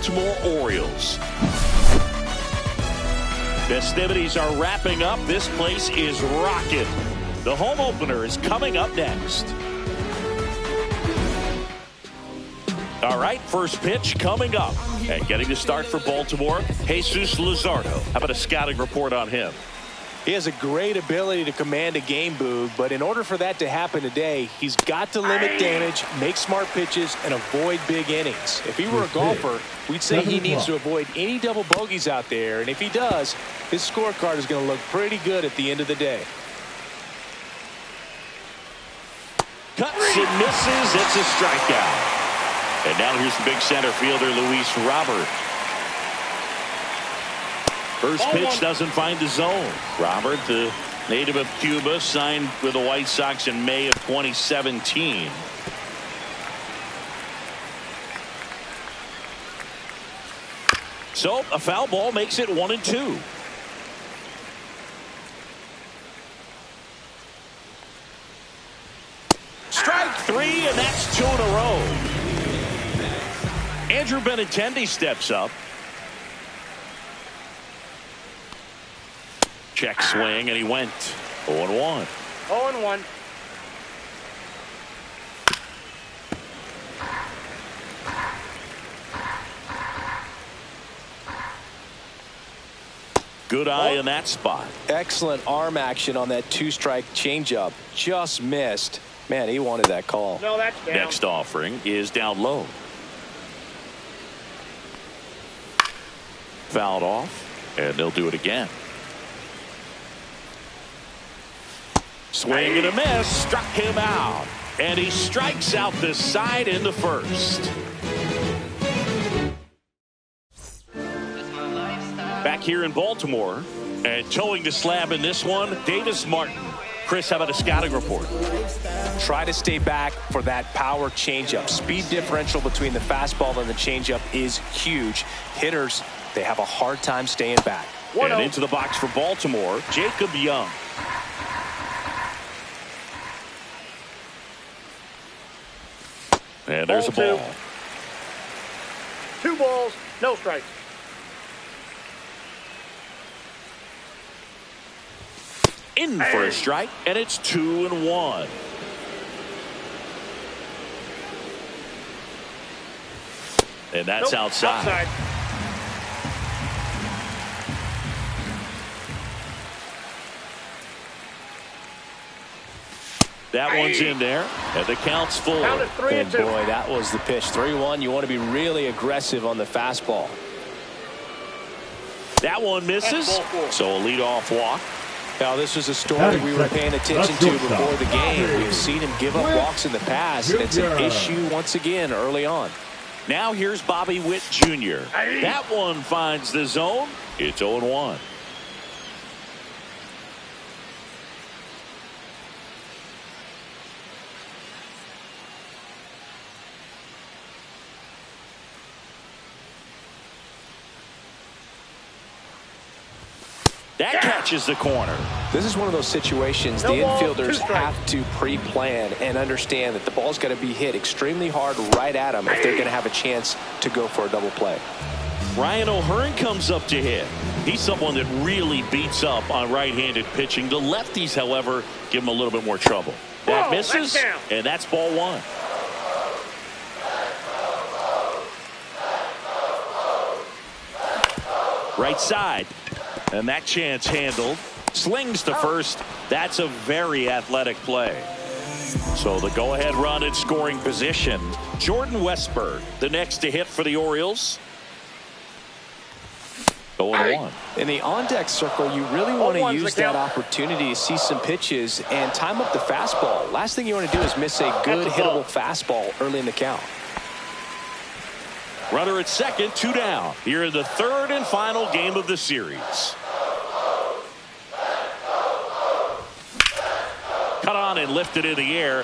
Baltimore Orioles. Festivities are wrapping up. This place is rocking. The home opener is coming up next. All right, first pitch coming up. And getting to start for Baltimore, Jesus Luzardo. How about a scouting report on him? He has a great ability to command a game, Boog, but in order for that to happen today, he's got to limit damage, make smart pitches, and avoid big innings. If he were a golfer, we'd say he needs to avoid any double bogeys out there, and if he does, his scorecard is going to look pretty good at the end of the day. Cuts and misses. It's a strikeout. And now here's the big center fielder, Luis Robert. First pitch doesn't find the zone. Robert, the native of Cuba, signed with the White Sox in May of 2017. So a foul ball makes it 1-2. Strike three, and that's 2 in a row. Andrew Benintendi steps up. Check swing, and he went 0-1. 0-1. Good eye in that spot. Excellent arm action on that 2-strike changeup. Just missed. Man, he wanted that call. No, that's down. Next offering is down low. Fouled off, and they'll do it again. Swing and a miss, struck him out, and he strikes out the side in the first. Back here in Baltimore, and towing the slab in this one, Davis Martin. Chris, how about a scouting report? Try to stay back for that power changeup. Speed differential between the fastball and the changeup is huge. Hitters, they have a hard time staying back. And into the box for Baltimore, Jacob Young. And there's a ball. 2 balls, no strikes. In for a strike, and it's 2-1. And that's outside. That one's in there, and the count's full. Count it 3-2. Boy, that was the pitch. 3-1. You want to be really aggressive on the fastball. That one misses, so a leadoff walk. Now, this was a story we were paying attention to before the game. We've seen him give up walks in the past, and it's an issue once again early on. Now here's Bobby Witt Jr. That one finds the zone. It's 0-1. That catches the corner. This is one of those situations the infielders have to pre-plan and understand that the ball's got to be hit extremely hard right at them if they're going to have a chance to go for a double play. Ryan O'Hearn comes up to hit. He's someone that really beats up on right-handed pitching. The lefties, however, give him a little bit more trouble. That misses, and that's ball 1. Right side. And that chance handled. Slings to first. That's a very athletic play. So the go-ahead run in scoring position. Jordan Westburg, the next to hit for the Orioles. 0-1. In the on-deck circle, you really want to use that opportunity to see some pitches and time up the fastball. Last thing you want to do is miss a good hittable fastball early in the count. Runner at second, 2 down. Here in the third and final game of the series. Cut on and lifted in the air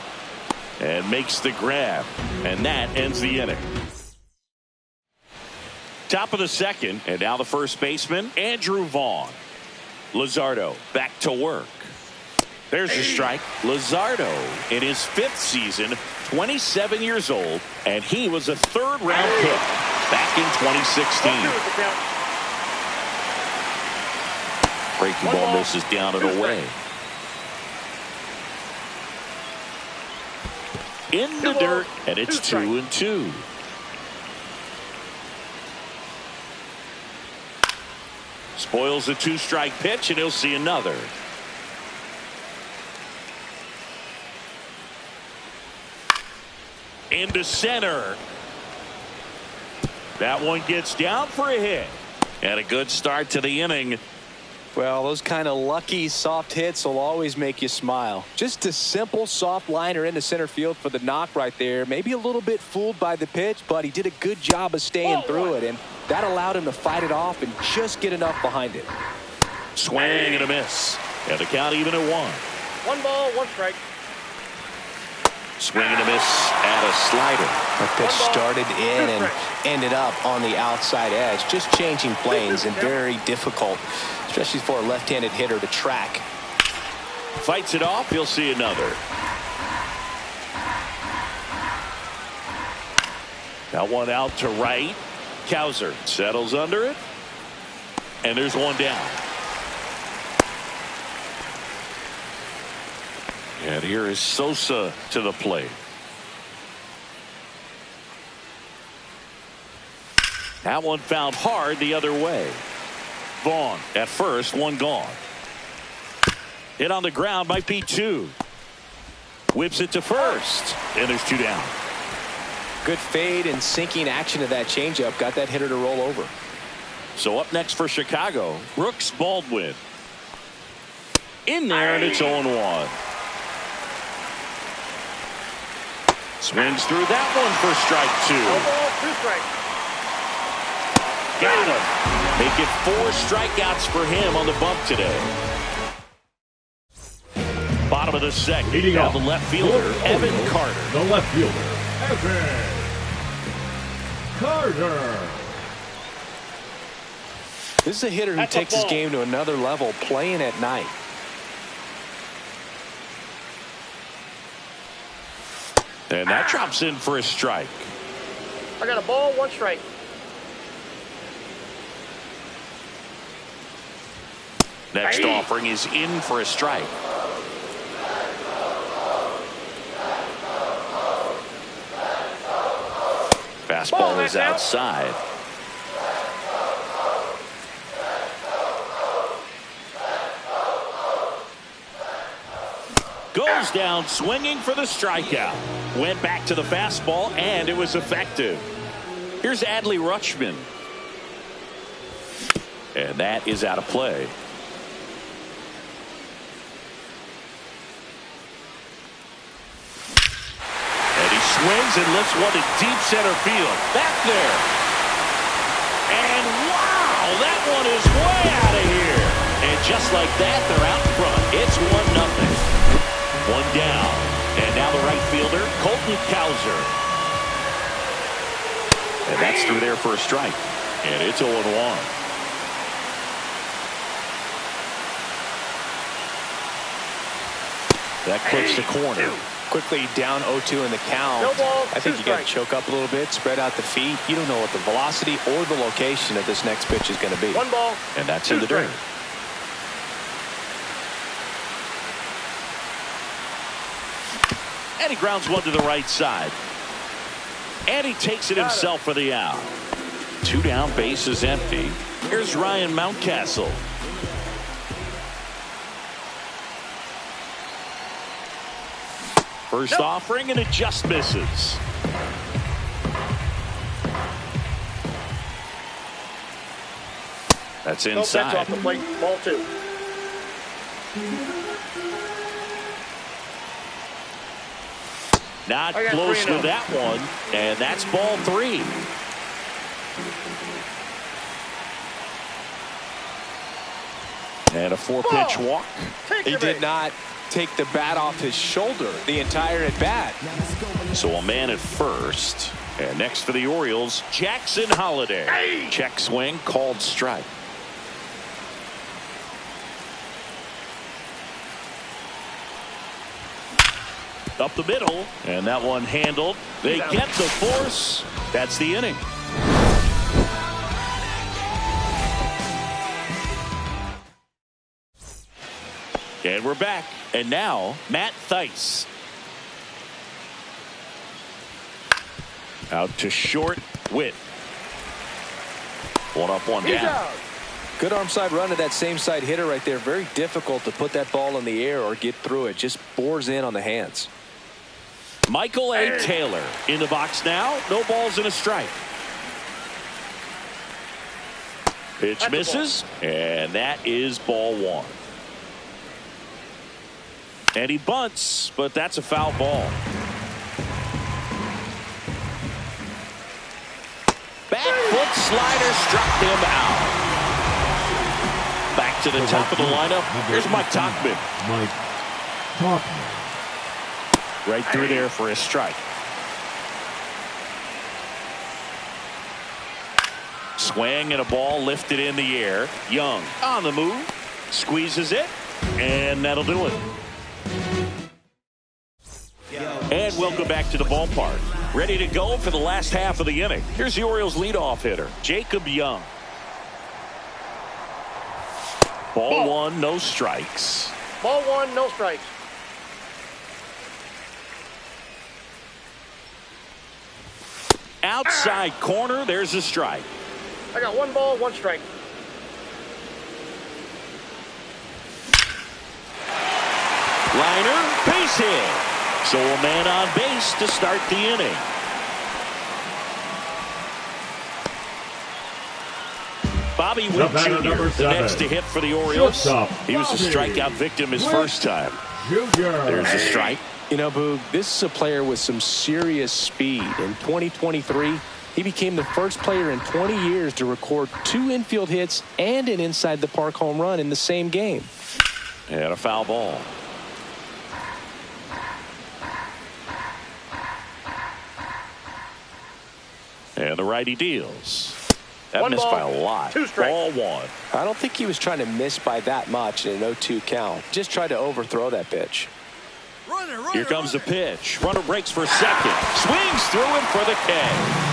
and makes the grab. And that ends the inning. Top of the second, and now the first baseman, Andrew Vaughn. Luzardo back to work. There's a strike. Luzardo in his 5th season, 27 years old, and he was a 3rd-round pick. back in 2016. Breaking ball misses down and away. In the dirt, and it's 2-2. Spoils a 2-strike pitch, and he'll see another. Into center. That one gets down for a hit. And a good start to the inning. Well, those kind of lucky soft hits will always make you smile. Just a simple soft liner into center field for the knock right there. Maybe a little bit fooled by the pitch, but he did a good job of staying through it, and that allowed him to fight it off and just get enough behind it. Swing and a miss. And the count even at 1. 1 ball, 1 strike. Swing and a miss at a slider. That pitch started in and ended up on the outside edge. Just changing planes and very difficult, especially for a left-handed hitter to track. Fights it off. He'll see another. That one out to right. Cowser settles under it. And there's one down. And here is Sosa to the plate. That one found hard the other way. Vaughn at first, one gone. Hit on the ground, might be 2. Whips it to first, and there's 2 down. Good fade and sinking action of that changeup got that hitter to roll over. So up next for Chicago, Brooks Baldwin. In there, and it's 0-1. Swings through that one for strike 2. 1 ball, 2 strikes. Got him. Make it 4 strikeouts for him on the bump today. Bottom of the second. Leading now off, the left fielder, Evan Carter. The left fielder, Evan Carter. This is a hitter who That's a takes his ball. game to another level, playing at night. And that drops in for a strike. I got a ball, 1 strike. Next offering is in for a strike. Fastball is outside. Goes down swinging for the strikeout. Went back to the fastball, and it was effective. Here's Adley Rutschman. And that is out of play. Swings and lifts one to deep center field. Back there. And wow, that one is way out of here. And just like that, they're out in front. It's 1-0. 1 down. And now the right fielder, Colton Cowser. And that's through there for a strike. And it's 0-1. That clips the corner. Quickly down 0-2 in the count. No ball, I think 2 you got to strikes. choke up a little bit, spread out the feet. You don't know what the velocity or the location of this next pitch is going to be. 1 ball. And that's in the dirt. And he grounds one to the right side. And he takes it himself for the out. 2 down, base is empty. Here's Ryan Mountcastle. First offering, and it just misses. That's No bets inside. off the plate. Ball 2. Not I got close 3-0. with that one, and that's ball 3. And a 4-pitch walk. He did not take the bat off his shoulder the entire at bat. So a man at first. And next for the Orioles, Jackson Holliday. Check swing, called strike. Up the middle, and that one handled. They get the force. That's the inning. And we're back. And now, Matt Thaiss. Out to short. Witt. One up, one down. Good arm side run to that same side hitter right there. Very difficult to put that ball in the air or get through it. Just bores in on the hands. Michael A. Taylor in the box now. No balls and a strike. Pitch misses, and that is ball one. And he bunts, but that's a foul ball. Back foot slider struck him out. Back to the top of the lineup. Here's Mike Tauchman. Mike Tauchman. Right through there for a strike. Swing and a ball lifted in the air. Young on the move. Squeezes it. And that'll do it. And welcome back to the ballpark. Ready to go for the last half of the inning. Here's the Orioles leadoff hitter, Jacob Young. Ball one, no strikes. Ball one, no strikes. Outside corner, there's a strike. I got 1 ball, 1 strike. Liner, base hit. So a man on base to start the inning. Bobby Witt Jr., the next to hit for the Orioles. He was a strikeout victim his first time. There's a strike. You know, Boog, this is a player with some serious speed. In 2023, he became the first player in 20 years to record 2 infield hits and an inside the park home run in the same game. And a foul ball. And the righty deals. That One missed ball, by a lot. 2 strikes. Ball one. I don't think he was trying to miss by that much in an 0-2 count. Just tried to overthrow that pitch. Here comes the pitch. Runner breaks for second. Swings through him for the K.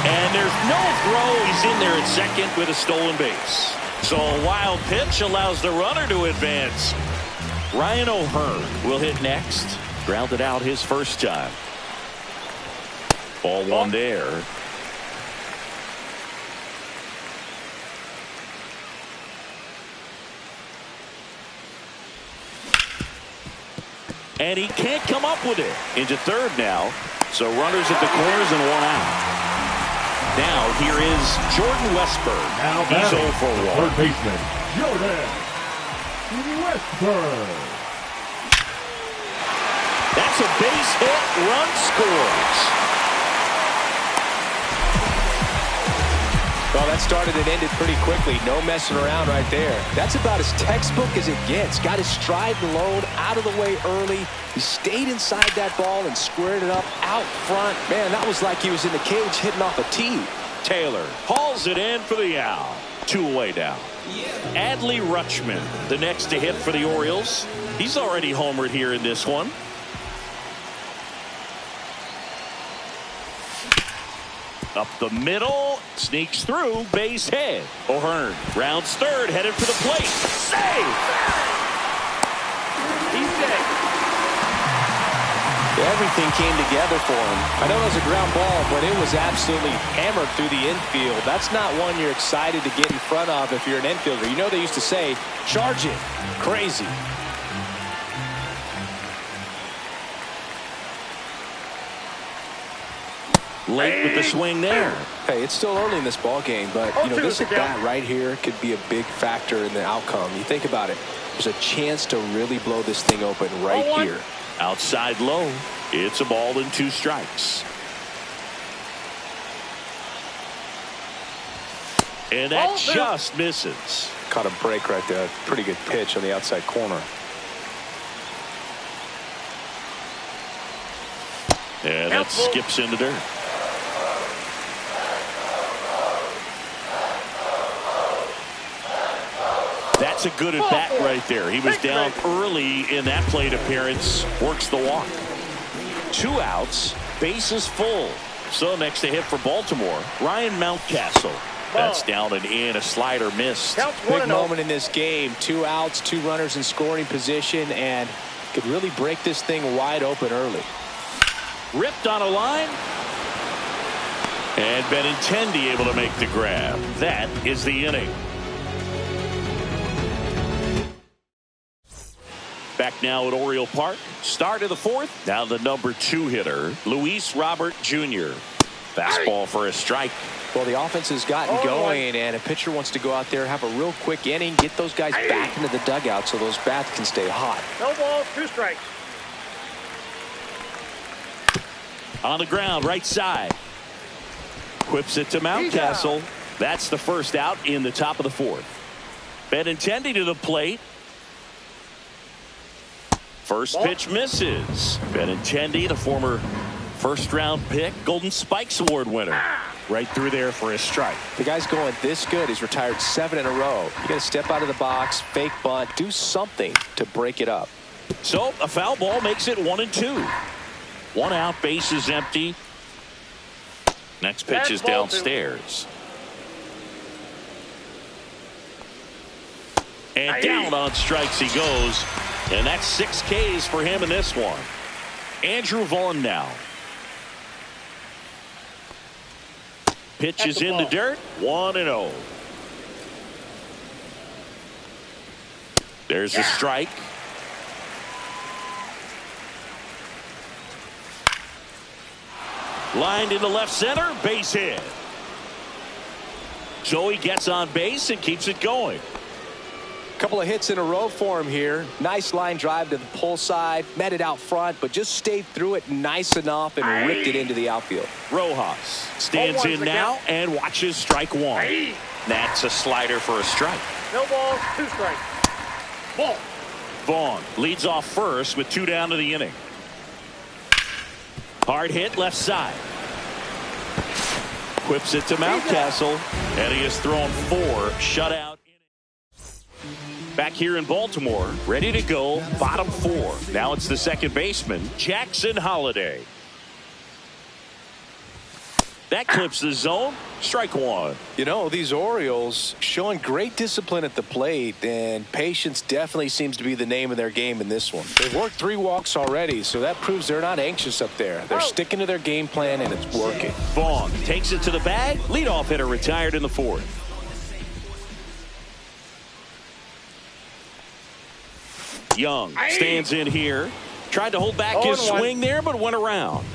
And there's no throw. He's in there at second with a stolen base. So a wild pitch allows the runner to advance. Ryan O'Hearn will hit next. Grounded out his first time. Ball one there. And he can't come up with it. Into third now. So runners at the corners and 1 out. Now here is Jordan Westburg. He's 0 for 1. Third baseman, Jordan Westburg. That's a base hit. Run scores. Well, that started and ended pretty quickly. No messing around right there. That's about as textbook as it gets. Got his stride and load out of the way early. He stayed inside that ball and squared it up out front. Man, that was like he was in the cage hitting off a tee. Taylor hauls it in for the out. 2 away down. Adley Rutschman, the next to hit for the Orioles. He's already homered here in this one. Up the middle, sneaks through, base hit. O'Hearn rounds third, headed for the plate. Save! He's dead. Everything came together for him. I know it was a ground ball, but it was absolutely hammered through the infield. That's not one you're excited to get in front of if you're an infielder. You know they used to say, charge it. Crazy. Late with the swing there. Hey, it's still early in this ball game, but you know this at bat right here could be a big factor in the outcome. You think about it. There's a chance to really blow this thing open right here. Outside low. It's a ball and 2 strikes. And that just misses. Caught a break right there. Pretty good pitch on the outside corner. And that skips into dirt. That's a good at bat right there. He was down early in that plate appearance. Works the walk. 2 outs. Bases full. So next to hit for Baltimore, Ryan Mountcastle. That's down and in. A slider missed. Counts Big 1-0. moment in this game. 2 outs, 2 runners in scoring position, and could really break this thing wide open early. Ripped on a line. And Benintendi able to make the grab. That is the inning. Back now at Oriole Park. Start of the 4th. Now the number 2 hitter, Luis Robert Jr. Fastball for a strike. Well, the offense has gotten going, and a pitcher wants to go out there, have a real quick inning, get those guys back into the dugout so those bats can stay hot. No balls, 2 strikes. On the ground, right side. Whips it to Mountcastle. That's the first out in the top of the 4th. Benintendi to the plate. First pitch misses. Benintendi, the former first-round pick, Golden Spikes Award winner. Right through there for a strike. The guy's going this good. He's retired 7 in a row. You got to step out of the box, fake bunt, do something to break it up. So a foul ball makes it 1-2. 1 out, base is empty. Next pitch is downstairs. And down on strikes he goes. And that's 6 Ks for him in this one. Andrew Vaughn now. Pitch is in the dirt. 1-0. There's a strike. Lined into left center. Base hit. Joey gets on base and keeps it going. Couple of hits in a row for him here. Nice line drive to the pull side, met it out front, but just stayed through it nice enough and ripped it into the outfield. Rojas stands in now and watches strike 1. That's a slider for a strike. No balls, 2 strikes. Ball. Vaughn leads off first with 2 down to the inning. Hard hit left side. Whips it to Mountcastle, and he has thrown 4 shutout. Back here in Baltimore, ready to go, bottom 4. Now it's the second baseman, Jackson Holliday. That clips the zone. Strike 1. You know, these Orioles showing great discipline at the plate, and patience definitely seems to be the name of their game in this one. They've worked 3 walks already, so that proves they're not anxious up there. They're sticking to their game plan, and it's working. Vaughn takes it to the bag. Leadoff hitter retired in the 4th. Young stands in here. Tried to hold back his swing there, but went around.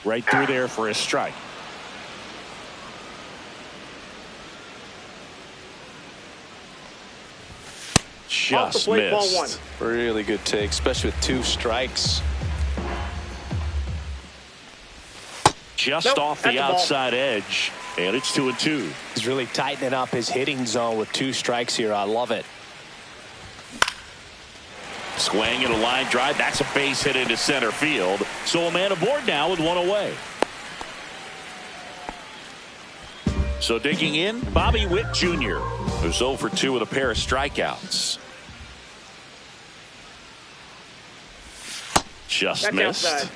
Right through there for a strike. Just plate, missed. ball 1. Really good take, especially with 2 strikes. Just off the outside edge, and it's 2-2. He's really tightening up his hitting zone with 2 strikes here. I love it. Swing and a line drive. That's a base hit into center field. So a man aboard now with 1 away. So digging in, Bobby Witt Jr., who's 0 for 2 with a pair of strikeouts. Just That's missed. outside.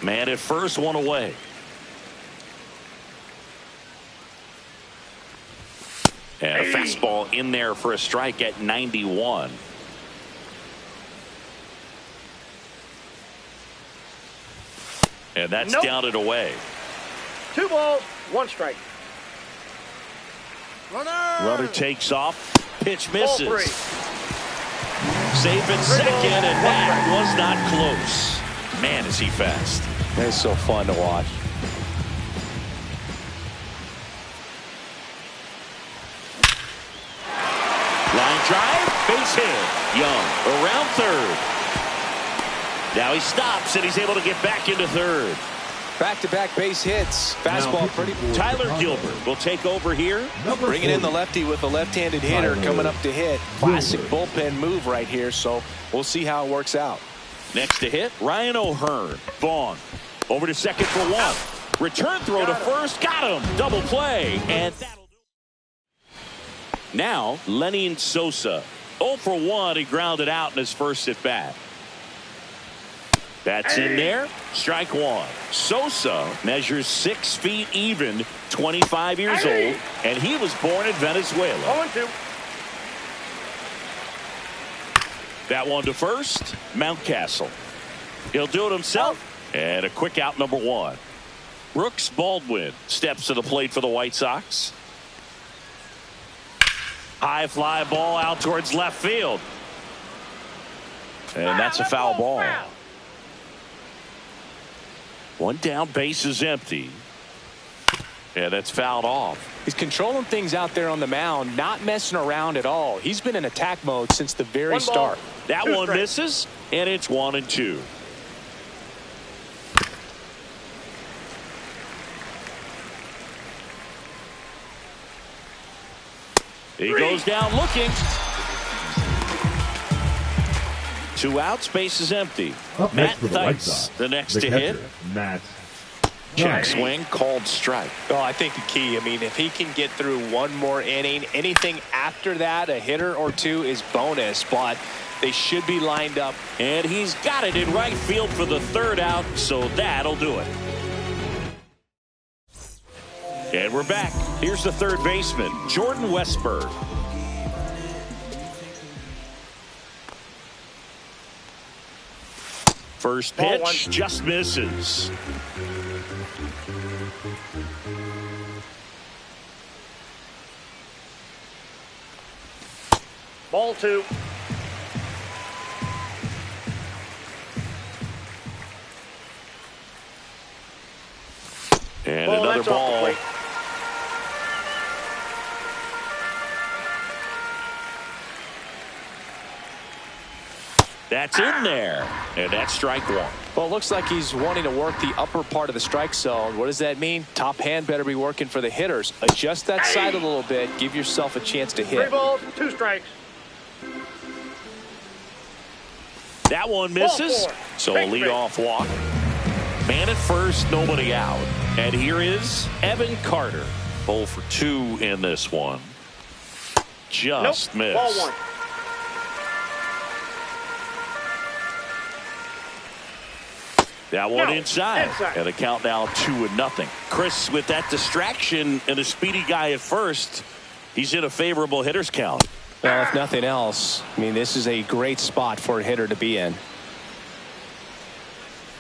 Man at first, 1 away. And a fastball in there for a strike at 91. And that's down and away. 2 balls, 1 strike. Runner takes off. Pitch Ball misses. 3. Safe at second, and that was not close. Man, is he fast. It's so fun to watch. Line drive, base hit. Young around third. Now he stops, and he's able to get back into third. Back-to-back base hits. Fastball pretty. Tyler Gilbert will take over here. Bringing in the lefty with a left-handed hitter coming up to hit. Classic bullpen move right here, so we'll see how it works out. Next to hit, Ryan O'Hearn. Vaughn over to second for 1. Return throw to first. Got him. Double play. And that'll do it. Now, Lenny Sosa. 0 for 1. He grounded out in his first at bat. That's in there. Strike one. Sosa measures 6 feet even, 25 years old, and he was born in Venezuela. 0-2. That one to first, Mountcastle. He'll do it himself, and a quick out, number one. Brooks Baldwin steps to the plate for the White Sox. High fly ball out towards left field. And that's a foul ball. One down, base is empty. And that's fouled off. He's controlling things out there on the mound, not messing around at all. He's been in attack mode since the very start. That one misses, and it's 1-2. He goes down looking. 2 outs, base is empty. Up Matt next for the White Sox, Theis, the next the to catcher, hit. Matt. Check swing, called strike. Oh, I think the key, I mean, if he can get through one more inning, anything after that, a hitter or two is bonus, but they should be lined up. And he's got it in right field for the 3rd out, so that'll do it. And we're back. Here's the 3rd baseman, Jordan Westburg. First pitch just misses. Ball 2. And another ball. That's in there. And that's strike one. Well, it looks like he's wanting to work the upper part of the strike zone. What does that mean? Top hand better be working for the hitters. Adjust that side a little bit. Give yourself a chance to hit. 3 balls, 2 strikes. That one misses. So a leadoff walk. Man at first, nobody out. And here is Evan Carter. 0 for 2 in this one. Just missed. Ball 1. That one inside. And a count now 2-0. Chris, with that distraction and a speedy guy at first, he's in a favorable hitter's count. Well, if nothing else, I mean, this is a great spot for a hitter to be in.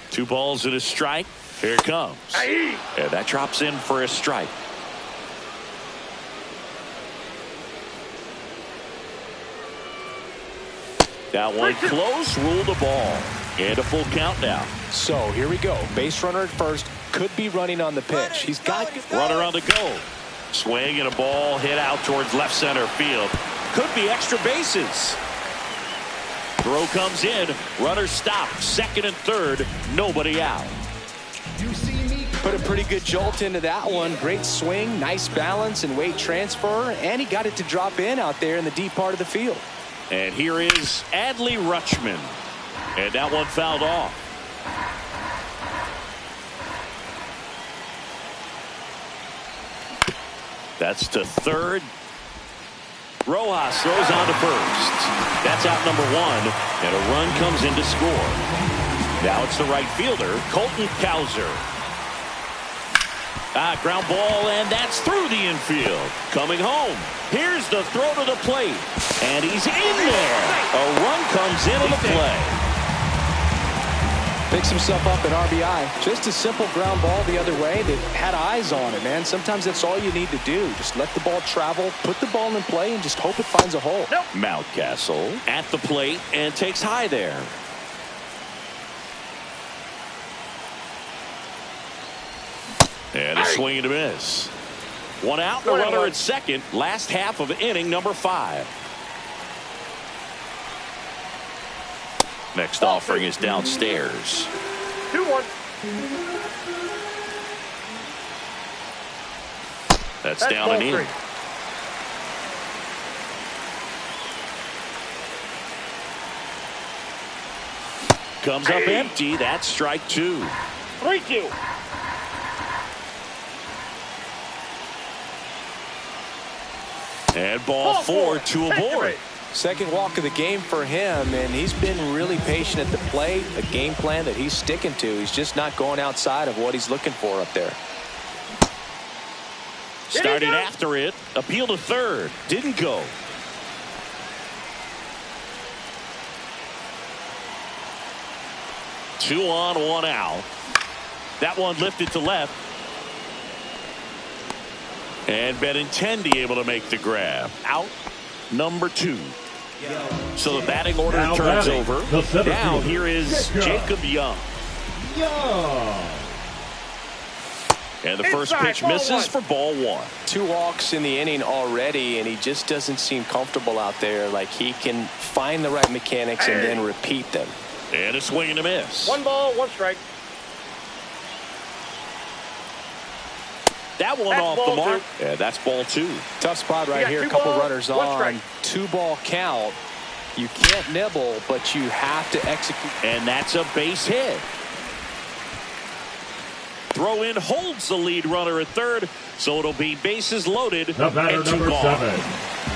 2 balls and a strike. Here it comes. And that drops in for a strike. That one close, ruled the ball. And a full count now. So here we go. Base runner at first. Could be running on the pitch. He's got runner on the go. Swing and a ball hit out towards left center field. Could be extra bases. Throw comes in. Runner stopped. 2nd and 3rd. Nobody out. Put a pretty good jolt into that one. Great swing, nice balance and weight transfer, and he got it to drop in out there in the deep part of the field. And here is Adley Rutschman. And that one fouled off. That's to 3rd. Rojas throws on to 1st. That's out number 1. And a run comes in to score. Now it's the right fielder, Colton Cowser. Ground ball, and that's through the infield. Coming home. Here's the throw to the plate. And he's in there. A run comes in on the play. Picks himself up an RBI. Just a simple ground ball the other way that had eyes on it, man. Sometimes that's all you need to do. Just let the ball travel, put the ball in play, and just hope it finds a hole. Mountcastle at the plate and takes high there. And a swing and a miss. 1 out, and a runner at 2nd. Last half of inning number 5. Next offering is downstairs. 2-1. That's down and in. Comes up empty. That's strike 2. 3-2. And ball 4 to aboard. Second walk of the game for him, and he's been really patient at the plate. A game plan that he's sticking to. He's just not going outside of what he's looking for up there. Started after it. Appeal to third. Didn't go. Two on, one out. That one lifted to left. And Benintendi able to make the grab. Out number 2. So the batting order Now turns batting, over. the center Now fielder, here is Jacob Young. Young. And the first Inside, pitch ball misses one. for ball 1. 2 walks in the inning already, and he just doesn't seem comfortable out there. Like he can find the right mechanics and then repeat them. And a swing and a miss. 1 ball, 1 strike. That one That's off ball the mark. Yeah, that's ball 2. Tough spot right got here. A 2 couple balls, runners 1 on. strike. 2-ball count. You can't nibble, but you have to execute. And that's a base hit. Throw in holds the lead runner at third, so it'll be bases loaded The batter, and 2 number gone. 7.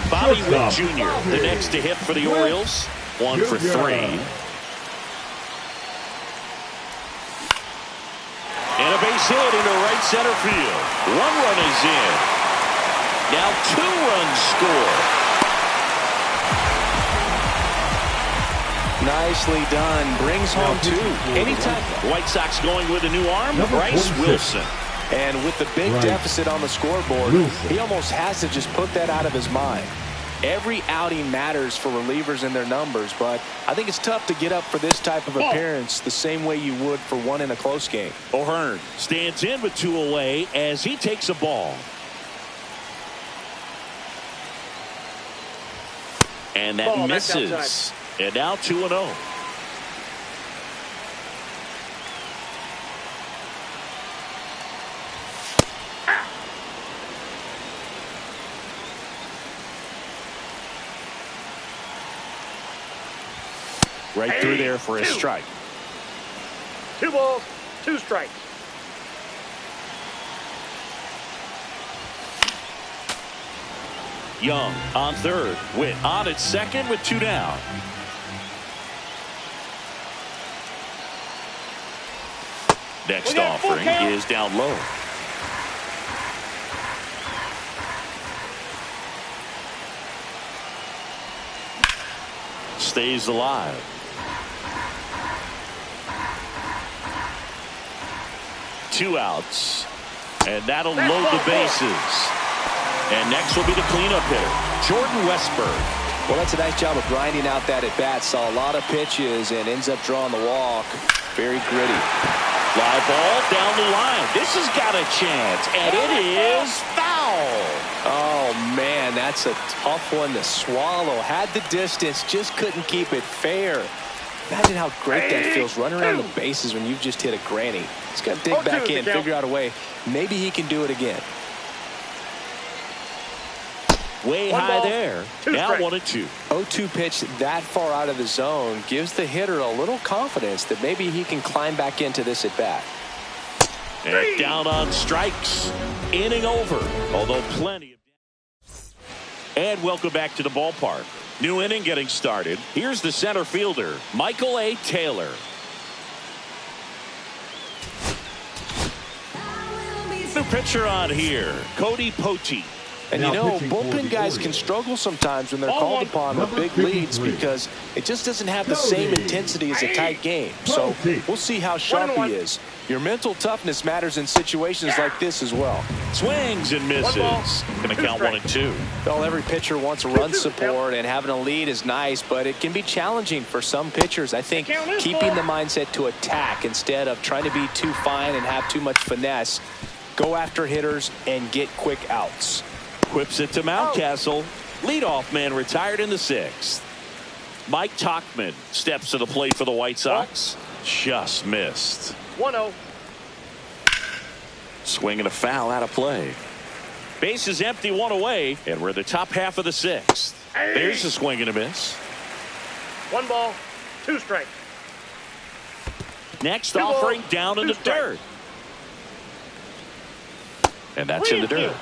Bobby Witt Shortstop, Jr., Bobby the next to hit for the Witt Orioles. 1 for Jr. 3. And a base hit into right center field. 1 run is in. Now 2 runs score. Nicely done. Brings home 2. Anytime. White Sox going with a new arm. Number Bryce 46. Wilson. And with the big Right. deficit on the scoreboard, Wilson. he almost has to just put that out of his mind. Every outing matters for relievers and their numbers, but I think it's tough to get up for this type of appearance the same way you would for one in a close game. O'Hearn stands in with 2 away as he takes a ball. And that Ball, that's misses. outside. And now 2-0. Right through there for a 2. strike. 2 balls, 2 strikes. Young on third. Witt on at second with 2 down. Next We got full offering count. is down low. Stays alive. Two outs. And that'll That's load ball the 4. bases. And next will be the cleanup hitter, Jordan Westburg. Well, that's a nice job of grinding out that at bat. Saw a lot of pitches and ends up drawing the walk. Very gritty. Fly ball down the line. This has got a chance, and it is foul. Oh, man, that's a tough one to swallow. Had the distance, just couldn't keep it fair. Imagine how great that feels, running around the bases when you've just hit a granny. He's got to dig 0-2 back the in, count. figure out a way. Maybe he can do it again. Way 1 high ball, there. 2 Now strikes. 1-2. 0-2 pitch that far out of the zone gives the hitter a little confidence that maybe he can climb back into this at bat. And down on strikes. Inning over. Although plenty of. And welcome back to the ballpark. New inning getting started. Here's the center fielder, Michael A. Taylor. New pitcher on here, Cody Poteet. And Now you know, pitching for bullpen the guys Orioles. can struggle sometimes when they're Ball called 1. upon with Number big leads 53. because it just doesn't have the same Cody. intensity as a tight game. So Cody. we'll see how sharp 1-1. he is. Your mental toughness matters in situations like this as well. Swings and misses. 1 ball, Gonna 2 count strikes. 1-2. Well, every pitcher wants run 2-2, support, and having a lead is nice, but it can be challenging for some pitchers. I think Count is keeping ball. the mindset to attack instead of trying to be too fine and have too much finesse. Go after hitters and get quick outs. Whips it to Mountcastle. Leadoff man retired in the 6th. Mike Tauchman steps to the plate for the White Sox. Just missed. 1-0. Swing and a foul out of play. Base is empty, 1 away, and we're in the top half of the 6th. There's a swing and a miss. 1 ball, 2 strikes. Next 2 balls, offering down in 2 the dirt. And that's in the dirt.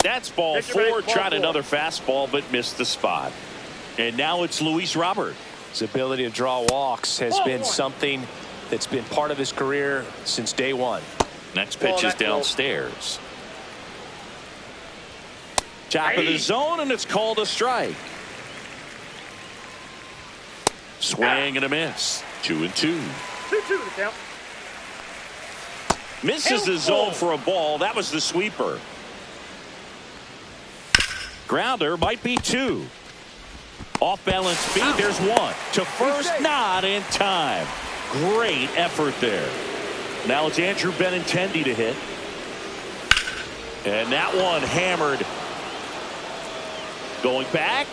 That's ball four. Tried another fastball, but missed the spot. And now it's Luis Robert. His ability to draw walks has been something that's been part of his career since day one. Next pitch is downstairs. Top of the zone, and it's called a strike. Swing and a miss. 2-2. 2-2 the count. Misses the zone for a ball. That was the sweeper. Grounder might be 2. Off balance speed. There's 1 to first. Not in time. Great effort there. Now it's Andrew Benintendi to hit. And that one hammered. Going back.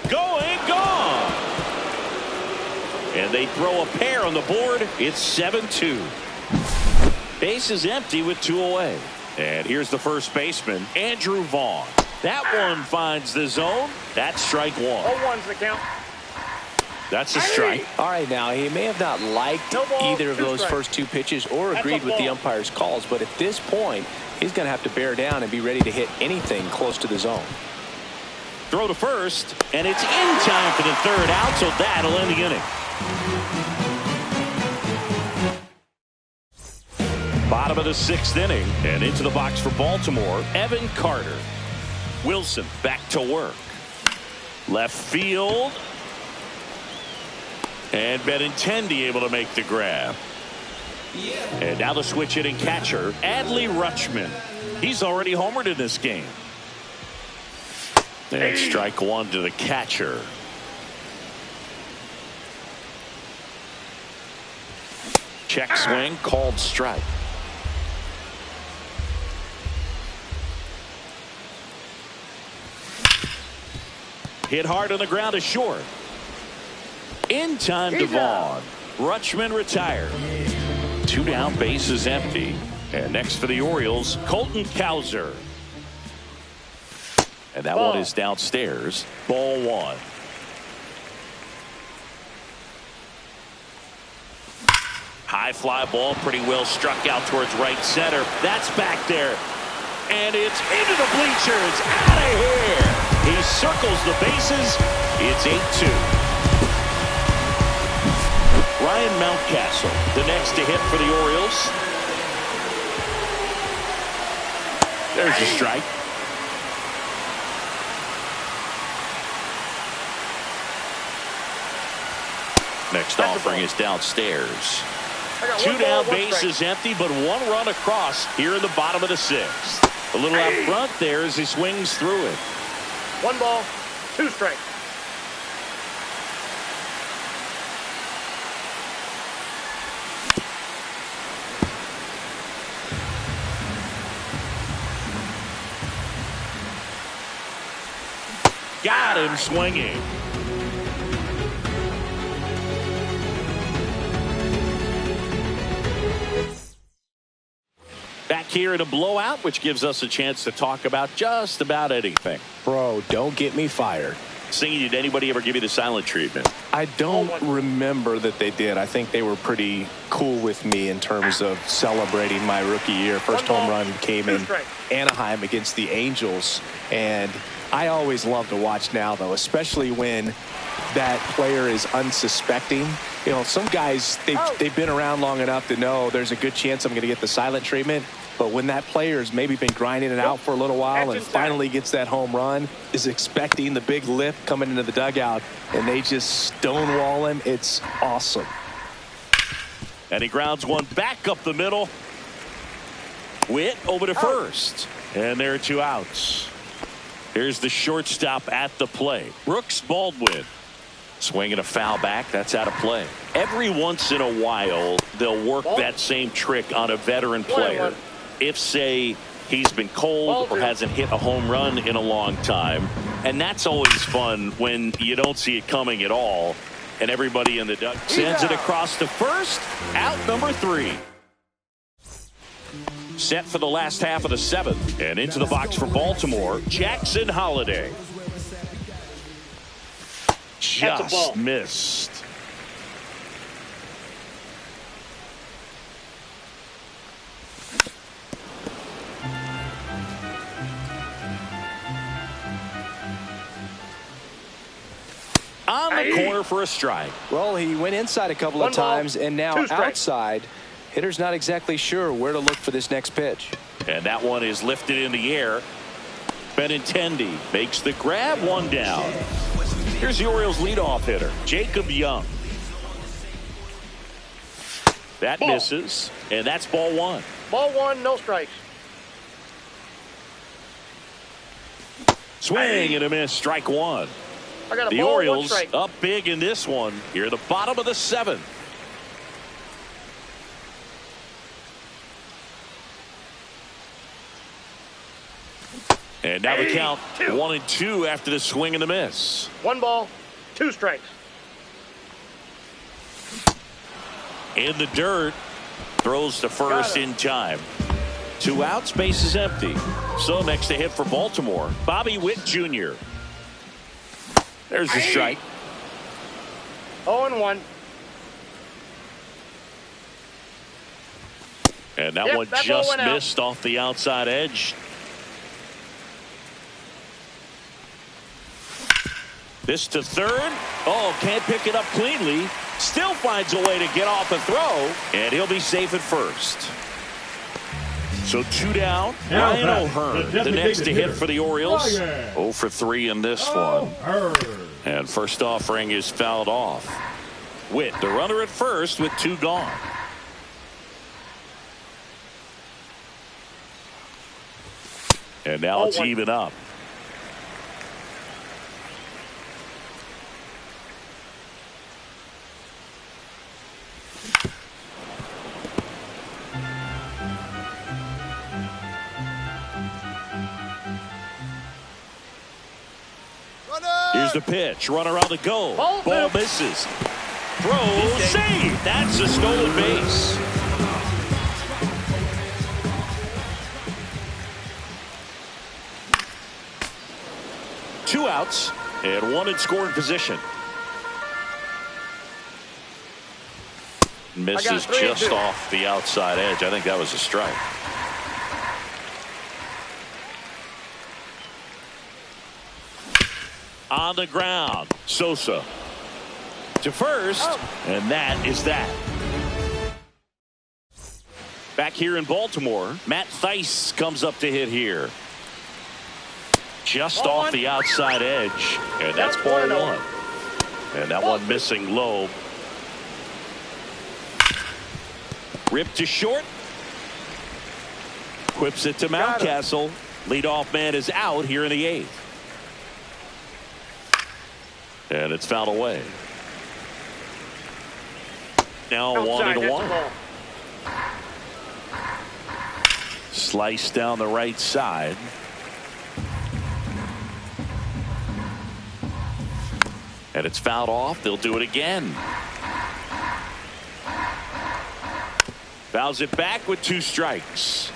Going, gone. And they throw a pair on the board. It's 7-2. Base is empty with 2 away. And here's the first baseman, Andrew Vaughn. That one finds the zone. That's strike 1. 0-1's the count. That's a strike. All right, now he may have not liked either of those first 2 pitches or agreed with the umpire's calls, but at this point, he's going to have to bear down and be ready to hit anything close to the zone. Throw to first, and it's in time for the 3rd out, so that'll end the inning. Bottom of the 6th inning, and into the box for Baltimore, Evan Carter. Wilson back to work. Left field. And Benintendi able to make the grab. And now the switch hitting catcher, Adley Rutschman. He's already homered in this game. And strike 1 to the catcher. Check swing, called strike. Hit hard on the ground to short. In time to Vaughn. Rutschman retired. 2 down, base is empty. And next for the Orioles, Colton Cowser. And that one is downstairs. Ball 1. High fly ball, pretty well struck out towards right center. That's back there. And it's into the bleachers. Out of here. He circles the bases. It's 8-2. Ryan Mountcastle, the next to hit for the Orioles. There's a strike. Next offering is downstairs. 2 down, base is empty, but 1 run across here in the bottom of the 6th. A little out front there as he swings through it. 1 ball, 2 strikes. Got him swinging. Back here in a blowout, which gives us a chance to talk about just about anything. Bro, don't get me fired. Singing, did anybody ever give you the silent treatment? I don't remember that they did. I think they were pretty cool with me in terms of celebrating my rookie year. First home run came in Anaheim against the Angels. And I always love to watch now, though, especially when that player is unsuspecting. You know, some guys, they've been around long enough to know there's a good chance I'm going to get the silent treatment. But when that player's maybe been grinding it out for a little while and finally gets that home run, is expecting the big lift coming into the dugout, and they just stonewall him, it's awesome. And he grounds one back up the middle. Witt over to first. And there are 2 outs. Here's the shortstop at the plate. Brooks Baldwin. Swinging a foul back. That's out of play. Every once in a while, they'll work that same trick on a veteran player. If, say, he's been cold or hasn't hit a home run in a long time. And that's always fun when you don't see it coming at all. And everybody in the duck sends it across to first. Out number 3. Set for the last half of the 7th. And into the box for Baltimore, Jackson Holliday. Just missed. on the corner for a strike. Well, he went inside a couple of times, and now outside. Hitter's not exactly sure where to look for this next pitch. And that one is lifted in the air. Benintendi makes the grab, one down. Here's the Orioles leadoff hitter, Jacob Young. That misses, and that's ball one. Ball one, no strikes. Swing and a miss, strike one. I got a The ball, Orioles one strike. up big in this one. Here at the bottom of the seventh. And now the count 1-2 after the swing and the miss. One ball, two strikes. In the dirt, throws to first in time. 2 outs, base is empty. So next to hit for Baltimore, Bobby Witt Jr. There's the strike. 0-1. And that one that ball just went out. missed off the outside edge. This to third. Oh, can't pick it up cleanly. Still finds a way to get off the throw. And he'll be safe at first. So 2 down. Ryan O'Hearn, the next to hit for the Orioles. 0 for 3 in this one. And first offering is fouled off. Witt, the runner at first with 2 gone. And now it's even up. Here's the pitch. Runner on the go. Ball misses. Throw, save. That's a stolen base. Two outs and one in scoring position. Misses just off the outside edge. I think that was a strike. On the ground, Sosa to first, and that is that. Back here in Baltimore, Matt Thaiss comes up to hit here. Just off the outside edge, and that's ball one. And that one missing low. Ripped to short. Whips it to Mountcastle. Leadoff man is out here in the 8th. And it's fouled away. Now 1-1. Slice down the right side. And it's fouled off. They'll do it again. Fouls it back with 2 strikes.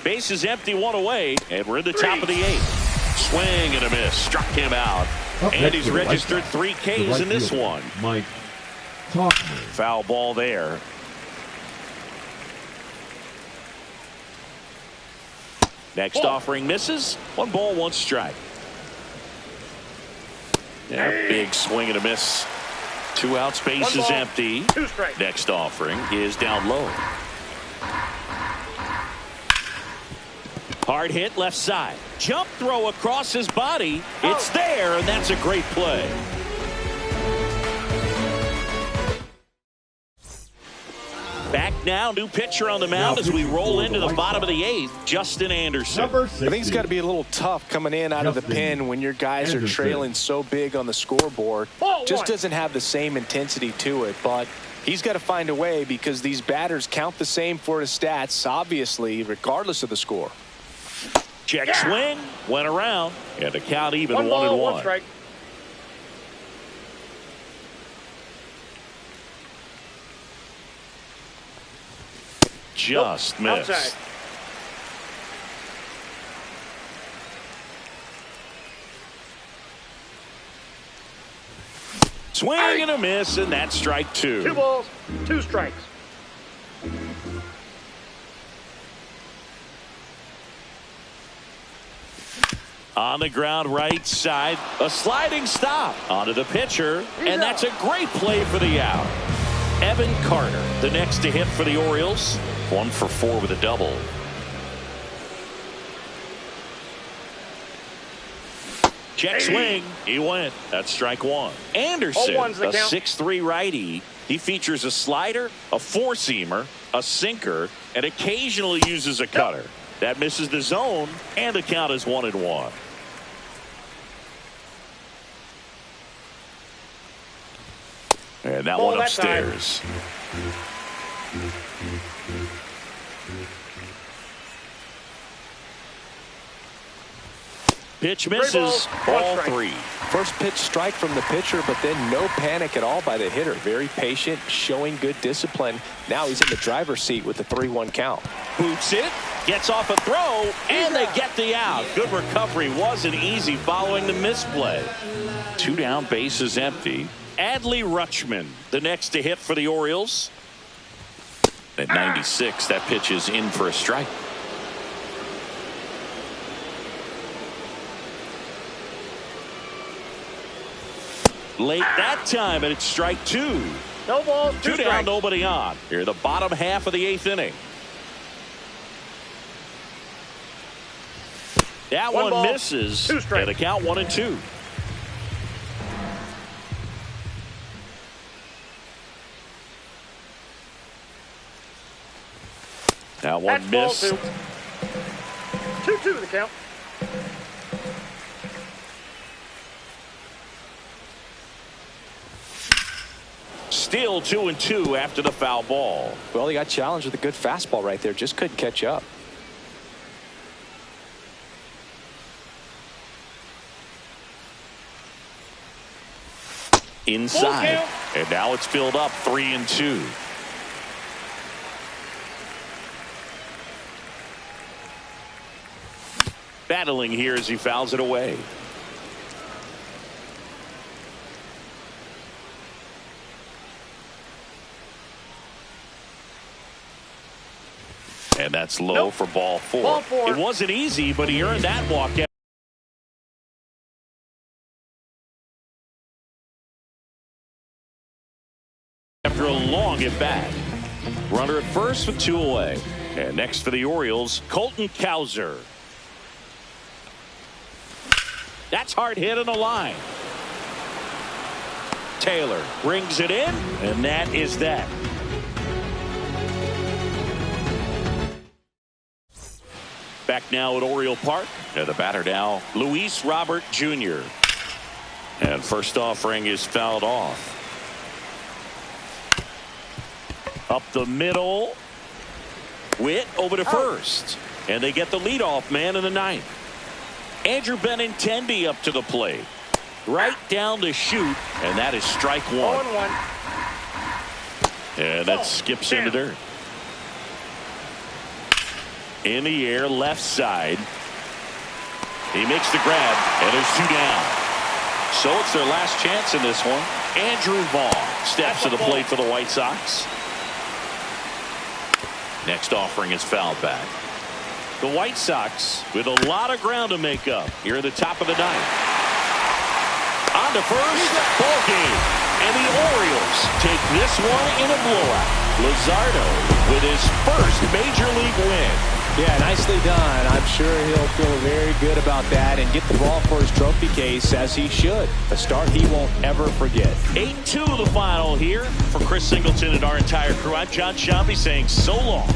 Base is empty, 1 away, and we're in the top of the 8th. Swing and a miss. Struck him out. And he's registered 3 Ks in this one. Mike Tauchman. Foul ball there. Next offering misses. 1 ball, 1 strike. Yeah, big swing and a miss. 2 outs, base is empty. 2 strikes. Next offering is down low. Hard hit left side. Jump throw across his body. It's there, and that's a great play. Back now, new pitcher on the mound as we roll into the bottom of the 8th, Justin Anderson. I think it's got to be a little tough coming in out of the pen when your guys are trailing so big on the scoreboard. Just doesn't have the same intensity to it, but he's got to find a way because these batters count the same for his stats, obviously, regardless of the score. Check swing, went around, and the count even 1 ball, 1-1. 1 strike. Just missed. Outside. Swing and a miss, and that's strike 2. 2 balls, 2 strikes. On the ground right side, a sliding stop onto the pitcher, and that's a great play for the out. Evan Carter, the next to hit for the Orioles. 1 for 4 with a double. Check swing. He went. That's strike one. Anderson, a 6'3" righty. He features a slider, a four-seamer, a sinker, and occasionally uses a cutter. That misses the zone, and the count is 1-1. And that one upstairs. Pitch misses. Ball 3. First pitch strike from the pitcher, but then no panic at all by the hitter. Very patient, showing good discipline. Now he's in the driver's seat with the 3-1 count. Boots it, gets off a throw, and they get the out. Good recovery. Wasn't easy following the misplay. 2 down, bases empty. Adley Rutschman, the next to hit for the Orioles. At 96, that pitch is in for a strike. Late that time, and it's strike 2. No balls, 2 down, nobody on. Here, the bottom half of the 8th inning. That one misses. 2 strikes. And the count 1-2. That one missed. 2-2 the count. Still 2-2 after the foul ball. Well, he got challenged with a good fastball right there. Just couldn't catch up. Inside. And now it's filled up 3-2. Battling here as he fouls it away. And that's low for ball 4. Ball 4. It wasn't easy, but he earned that walk after a long at bat. Runner at first with 2 away. And next for the Orioles, Colton Cowser. That's hard hit on the line. Taylor brings it in, and that is that. Back now at Oriole Park. And the batter now, Luis Robert Jr. And first offering is fouled off. Up the middle. Witt over to first. And they get the leadoff man in the 9th. Andrew Benintendi up to the plate. Right down the chute. And that is strike 1. 0-1. And that skips into dirt. In the air, left side. He makes the grab, and there's 2 down. So it's their last chance in this one. Andrew Vaughn steps to the plate for the White Sox. Next offering is fouled back. The White Sox with a lot of ground to make up here at the top of the 9th. On to first, ball game. And the Orioles take this one in a blowout. Luzardo with his first major league win. Yeah, nicely done. I'm sure he'll feel very good about that and get the ball for his trophy case, as he should. A start he won't ever forget. 8-2 the final here. For Chris Singleton and our entire crew, I'm Jon Sciambi saying so long.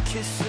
Kiss